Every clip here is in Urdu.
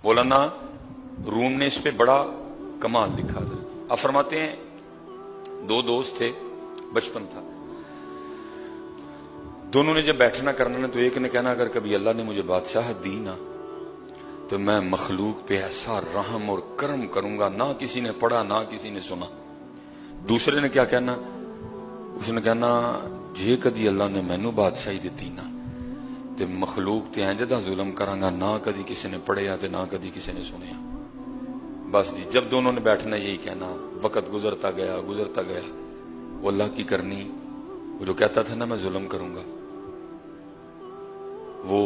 مولانا روم نے اس پہ بڑا کمال لکھا تھا. آپ فرماتے ہیں دو دوست تھے, بچپن تھا, دونوں نے جب بیٹھنا کرنا نا تو ایک نے کہنا اگر کبھی اللہ نے مجھے بادشاہت دی نا تو میں مخلوق پہ ایسا رحم اور کرم کروں گا, نہ کسی نے پڑھا نہ کسی نے سنا. دوسرے نے کیا کہنا, اس نے کہنا جے کدی اللہ نے مینوں بادشاہی دیتی نا تے مخلوق تے انج دا ظلم کراں گا, نہ کدی کسی نے پڑھیا تے نہ کدی کسی نے سنیا. بس جی جب دونوں نے بیٹھنا یہی کہنا, وقت گزرتا گیا وہ اللہ کی کرنی, وہ جو کہتا تھا نا میں ظلم کروں گا وہ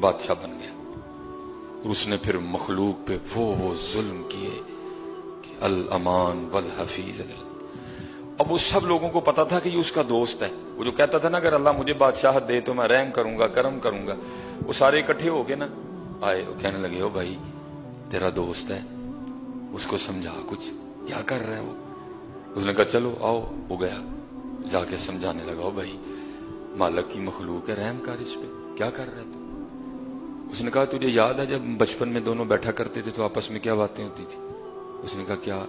بادشاہ بن گیا. اور اس نے پھر مخلوق پہ وہ ظلم کیے کہ الامان والحفیظ. اب وہ سب لوگوں کو پتا تھا کہ یہ اس کا دوست ہے, وہ جو کہتا تھا نا اگر اللہ مجھے بادشاہت دے تو میں رحم کروں گا کرم کروں گا. وہ سارے اکٹھے ہو کے نا آئے, وہ کہنے لگے او بھائی تیرا دوست ہے, اس کو سمجھا کچھ, کیا کر رہے ہو. اس نے کہا چلو آؤ. وہ گیا جا کے سمجھانے لگا, او بھائی مالک کی مخلوق ہے, رحم کر اس پہ, کیا کر رہے تو. اس نے کہا تجھے یاد ہے جب بچپن میں دونوں بیٹھا کرتے تھے تو آپس میں کیا باتیں ہوتی تھی. اس نے کہا کیا.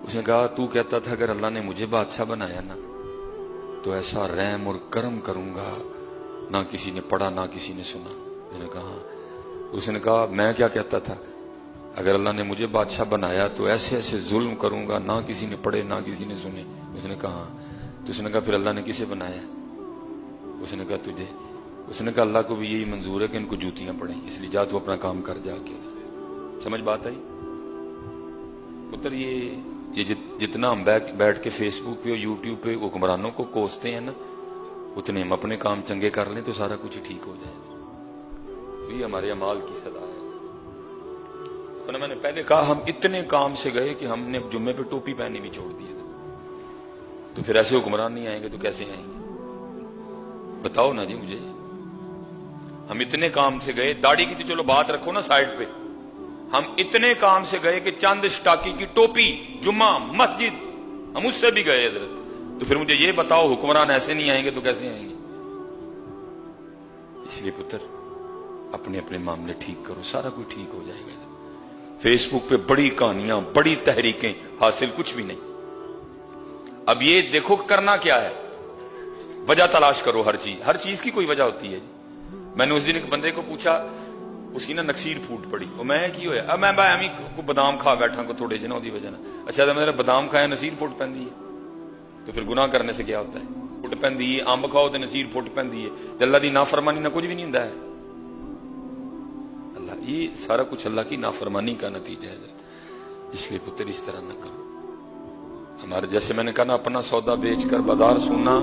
اس نے کہا تو کہتا تھا اگر اللہ نے مجھے بادشاہ بنایا نا تو ایسا رحم اور کرم کروں گا, نہ کسی نے پڑھا نہ کسی نے سنا. اس نے کہا اس نے کہا میں کیا کہتا تھا اگر اللہ نے مجھے بادشاہ بنایا تو ایسے ایسے ظلم کروں گا, نہ کسی نے پڑھے نہ کسی نے سنے. اس نے کہا تو اس نے کہا پھر اللہ نے کسے بنایا. اس نے کہا تجھے. اس نے کہا اللہ کو بھی یہی منظور ہے کہ ان کو جوتیاں پڑیں, اس لیے جا تو اپنا کام کر جا کے. سمجھ بات آئی پتر. یہ جتنا ہم بیٹھ کے فیس بک پہ اور یوٹیوب پہ حکمرانوں کو کوستے ہیں نا, اتنے ہم اپنے کام چنگے کر لیں تو سارا کچھ ٹھیک ہو جائے. یہ ہمارے اعمال کی صدا ہے. تو میں نے پہلے کہا ہم اتنے کام سے گئے کہ ہم نے جمعے پہ ٹوپی پہنی بھی چھوڑ دی. تو پھر ایسے حکمران نہیں آئیں گے تو کیسے آئیں گے بتاؤ نا جی مجھے. ہم اتنے کام سے گئے, داڑھی کی تو چلو بات رکھو نا سائڈ پہ, ہم اتنے کام سے گئے کہ چند اسٹاکی کی ٹوپی, جمعہ, مسجد, ہم اس سے بھی گئے حضرت. تو پھر مجھے یہ بتاؤ حکمران ایسے نہیں آئیں گے تو کیسے آئیں گے. اس لیے پتر اپنے اپنے معاملے ٹھیک کرو, سارا کچھ ٹھیک ہو جائے گا. فیس بک پہ بڑی کہانیاں, بڑی تحریکیں, حاصل کچھ بھی نہیں. اب یہ دیکھو کرنا کیا ہے, وجہ تلاش کرو. ہر چیز کی کوئی وجہ ہوتی ہے. میں نے اس دن ایک بندے کو پوچھا, اس کی نا نکسیر پھوٹ پڑی, اور میں کی ہویا, اب میں بھائی کو بادام کھا بیٹھا کو تھوڑے جنوں دی وجہ نا. اچھا تو میں بادام کھایا نصیر پھوٹ پہندی ہے, تو پھر گناہ کرنے سے کیا ہوتا ہے, پھوٹ پہندی ہے. امب کھاؤ تو نصیر پھوٹ پہندی ہے, تے اللہ دی نافرمانی نہ کچھ بھی نہیں ہوندا ہے. اللہ یہ سارا کچھ اللہ کی نافرمانی کا نتیجہ ہے. اس لیے پتر اس طرح نہ کرو. ہمارے جیسے میں نے کہا نا اپنا سودا بیچ کر بازار سننا,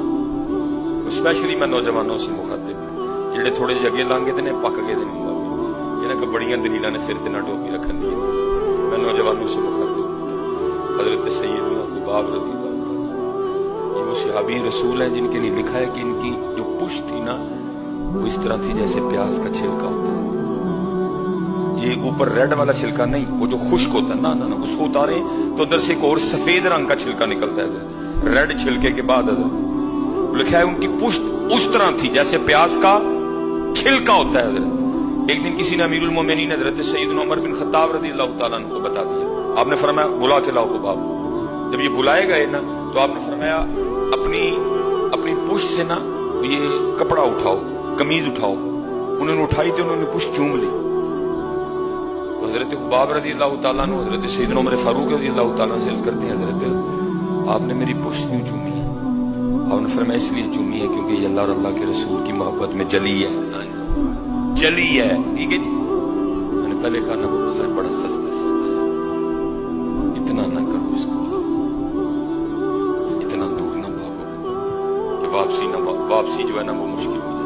اسپیشلی میں نوجوانوں سے مخاطب جڑے تھوڑے جگہ لانگے تے نے پک گئے تے کہ بڑیاں دلیلاں نے سر تے نہ ٹوپی رکھن دی. میں نوجوانوں سے مخاطب حضرت سیدنا خباب رضی اللہ عنہ, یہ وہ صحابی رسول ہیں جن کے لیے لکھا ہے کہ ان کی جو پشت تھی نا وہ اس طرح تھی جیسے پیاز کا چھلکا ہوتا ہے. یہ اوپر ریڈ والا چھلکا نہیں, وہ جو خشک ہوتا ہے نا, اس کو اتارے تو اندر سے ایک اور سفید رنگ کا چھلکا نکلتا ہے. ریڈ چھلکے کے بعد لکھا ہے ان کی پشت اس طرح تھی جیسے پیاز کا چھلکا ہوتا ہے. ایک دن کسی نے امیر المومنین حضرت سیدنا عمر بن خطاب رضی اللہ تعالیٰ عنہ کو بتا دیا. آپ نے فرمایا بلا کے لاؤ خباب. جب یہ بلائے گئے نا تو آپ نے فرمایا اپنی پشت سے نا یہ کپڑا اٹھاؤ, قمیض اٹھاؤ. انہوں نے اٹھائی تو انہوں نے پشت چوم لی. حضرت خباب رضی اللہ تعالیٰ عنہ حضرت سیدنا عمر فاروق رضی اللہ تعالیٰ عنہ سے عرض کرتے ہیں حضرت آپ نے میری پشت کیوں چومی ہے. آپ نے فرمایا اس لیے چومی ہے کیونکہ یہ اللہ اور اللہ کے رسول کی محبت میں جلی ہے. جلی ہے, ٹھیک ہے جی. میں نے پہلے کہا نا بڑا سستا سودا ہے, اتنا نہ کرو اس کو, اتنا دور نہ بھاگو کہ واپسی جو ہے نا وہ مشکل ہو.